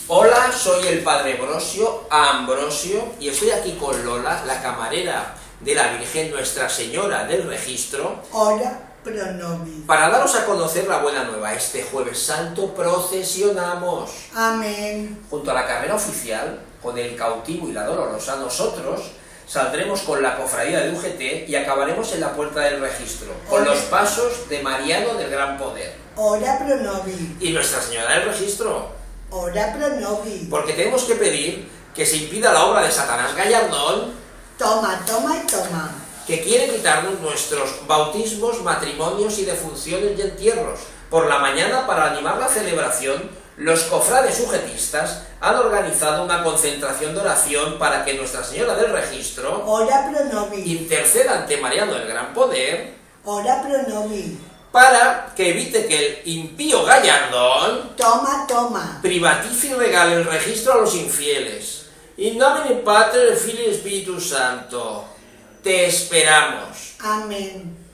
Hola, soy el padre Ambrosio, y estoy aquí con Lola, la camarera de la Virgen Nuestra Señora del Registro. Ora pro nobis. Para daros a conocer la buena nueva. Este Jueves Santo procesionamos. Amén. Junto a la carrera oficial, con el cautivo y la dolorosa, nosotros saldremos con la cofradía de UGT y acabaremos en la puerta del registro, con los pasos de Mariano del Gran Poder. Ora pro nobis. Y Nuestra Señora del Registro. Ora pro nobis. Porque tenemos que pedir que se impida la obra de Satanás Gallardón, Toma, toma y toma. que quiere quitarnos nuestros bautismos, matrimonios y defunciones y entierros. Por la mañana, para animar la celebración, los cofrades sujetistas han organizado una concentración de oración para que Nuestra Señora del Registro Ora pro nobis. interceda ante Mariano del Gran Poder Ora pro nobis. para que evite que el impío Gallardón Toma, toma. privatice y regale el registro a los infieles. In nomine Patri, Filii y Espíritu Santo. Te esperamos. Amén.